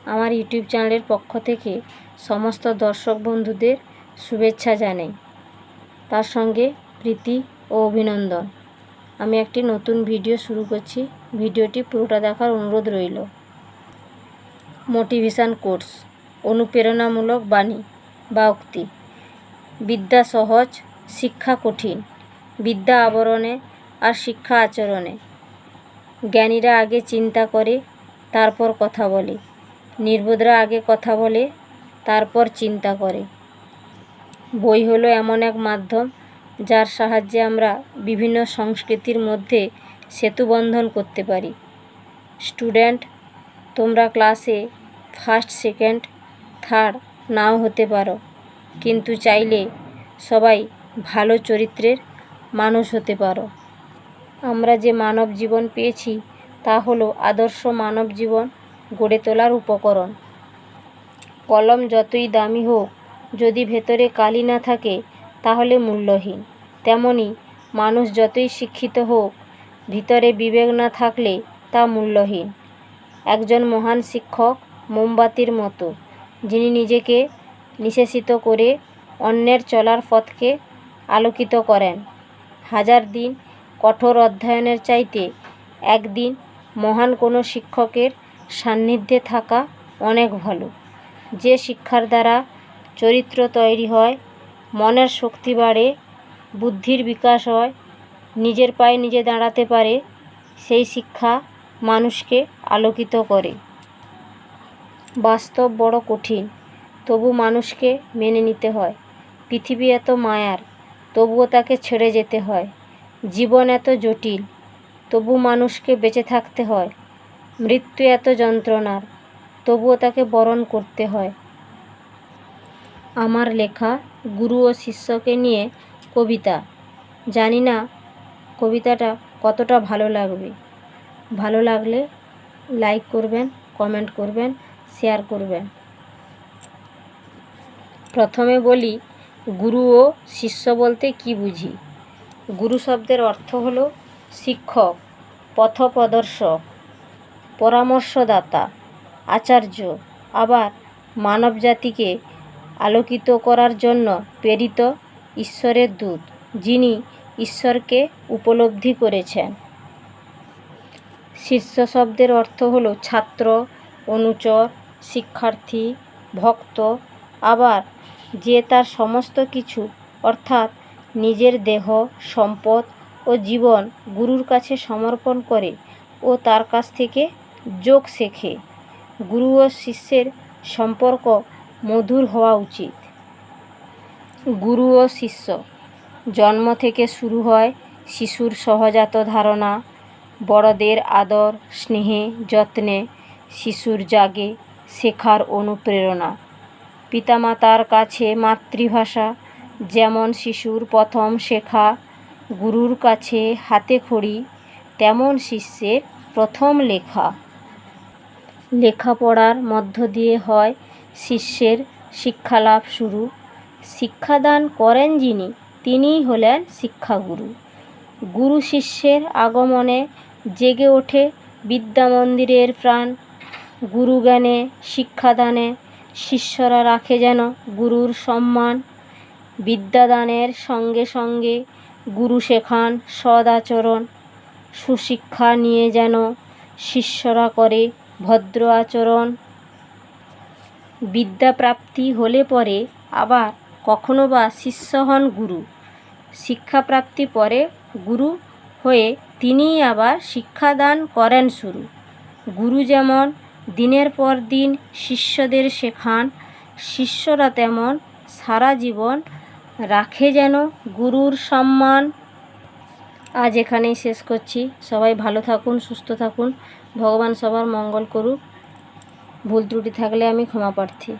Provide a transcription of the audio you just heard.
আমার ইউটিউব চ্যানেলের পক্ষ থেকে সমস্ত দর্শক বন্ধুদের শুভেচ্ছা জানাই, তার সঙ্গে প্রীতি ও অভিনন্দন। আমি একটি নতুন ভিডিও শুরু করছি, ভিডিওটি পুরোটা দেখার অনুরোধ রইল। মোটিভেশন কোর্স, অনুপ্রেরণামূলক বাণী বা উক্তি। বিদ্যা সহজ, শিক্ষা কঠিন। বিদ্যা আবরণে আর শিক্ষা আচরণে। জ্ঞানীরা আগে চিন্তা করে, তারপর কথা বলে। নির্বোধরা আগে কথা বলে, তারপর চিন্তা করে। বই হলো এমন এক মাধ্যম যার সাহায্যে আমরা বিভিন্ন সংস্কৃতির মধ্যে সেতুবন্ধন করতে পারি। স্টুডেন্ট, তোমরা ক্লাসে ফার্স্ট, সেকেন্ড, থার্ড নাও হতে পারো, কিন্তু চাইলে সবাই ভালো চরিত্রের মানুষ হতে পারো। আমরা যে মানব জীবন পেয়েছি তা হলো আদর্শ মানব জীবন গড়ে তোলার উপকরণ। কলম যতই দামি হোক, যদি ভেতরে কালি না থাকে তাহলে মূল্যহীন। তেমনি মানুষ যতই শিক্ষিত হোক, ভিতরে বিবেক না থাকলে তা মূল্যহীন। একজন মহান শিক্ষক মোমবাতির মতো, যিনি নিজেকে নিঃশেষিত করে অন্যের চলার পথকে আলোকিত করেন। হাজার দিন কঠোর অধ্যয়নের চাইতে একদিন মহান কোনো শিক্ষকের সান্নিধ্যে থাকা অনেক ভালো। যে শিক্ষার দ্বারা চরিত্র তৈরি হয়, মনের শক্তি বাড়ে, বুদ্ধির বিকাশ হয়, নিজের পায়ে নিজে দাঁড়াতে পারে, সেই শিক্ষা মানুষকে আলোকিত করে। বাস্তব বড় কঠিন, তবু মানুষকে মেনে নিতে হয়। পৃথিবী এত মায়ার, তবুও তাকে ছেড়ে যেতে হয়। জীবন এত জটিল, তবু মানুষকে বেঁচে থাকতে হয়। মৃত্যু এত যন্ত্রণার, তবুও তাকে বরণ করতে হয়। আমার লেখা গুরু ও শিষ্যকে নিয়ে কবিতা। জানি না কবিতাটা কতটা ভালো লাগবে। ভালো লাগলে লাইক করবেন, কমেন্ট করবেন, শেয়ার করবেন। প্রথমে বলি, গুরু ও শিষ্য বলতে কি বুঝি। গুরু শব্দের অর্থ হলো শিক্ষক, পথপ্রদর্শক, পরামর্শদাতা, আচার্য, আবার মানবজাতিকে আলোকিত করার জন্য প্রেরিত ঈশ্বরের দূত, যিনি ঈশ্বরকে উপলব্ধি করেছেন। শিষ্য শব্দের অর্থ হলো ছাত্র, অনুচর, শিক্ষার্থী, ভক্ত, আবার যে তার সমস্ত কিছু অর্থাৎ নিজের দেহ, সম্পদ ও জীবন গুরুর কাছে সমর্পণ করে ও তার কাছ থেকে যোগ শেখে। গুরু ও শিষ্যের সম্পর্ক মধুর হওয়া উচিত। গুরু ও শিষ্য। জন্ম থেকে শুরু হয় শিশুর সহজাত ধারণা। বড়দের আদর, স্নেহে, যত্নে শিশুর জাগে শেখার অনুপ্রেরণা। পিতামাতার কাছে মাতৃভাষা যেমন শিশুর প্রথম শেখা, গুরুর কাছে হাতেখড়ি তেমন শিষ্যের প্রথম লেখা। লেখাপড়ার মধ্য দিয়ে হয় শিষ্যের শিক্ষালাভ শুরু। শিক্ষাদান করেন যিনি, তিনিই হলেন শিক্ষাগুরু। গুরু শিষ্যের আগমনে জেগে ওঠে বিদ্যামন্দিরের প্রাণ। গুরুজ্ঞানে, শিক্ষাদানে শিষ্যরা রাখে যেন গুরুর সম্মান। বিদ্যাদানের সঙ্গে সঙ্গে গুরু শেখান সদ আচরণ। সুশিক্ষা নিয়ে যেন শিষ্যরা করে ভদ্র আচরণ। বিদ্যাপ্রাপ্তি হলে পরে আবার কখনো বা শিষ্য হন গুরু। শিক্ষাপ্রাপ্তি পরে গুরু হয়ে তিনিই আবার শিক্ষাদান করেন শুরু। গুরু যেমন দিনের পর দিন শিষ্যদের শেখান, শিষ্যরা তেমন সারা জীবন রাখে যেন গুরুর সম্মান। আজ এখানেই শেষ করছি। সবাই ভালো থাকুন, সুস্থ থাকুন। ভগবান সবার মঙ্গল করুক। ভুল ত্রুটি থাকলে আমি ক্ষমা প্রার্থী।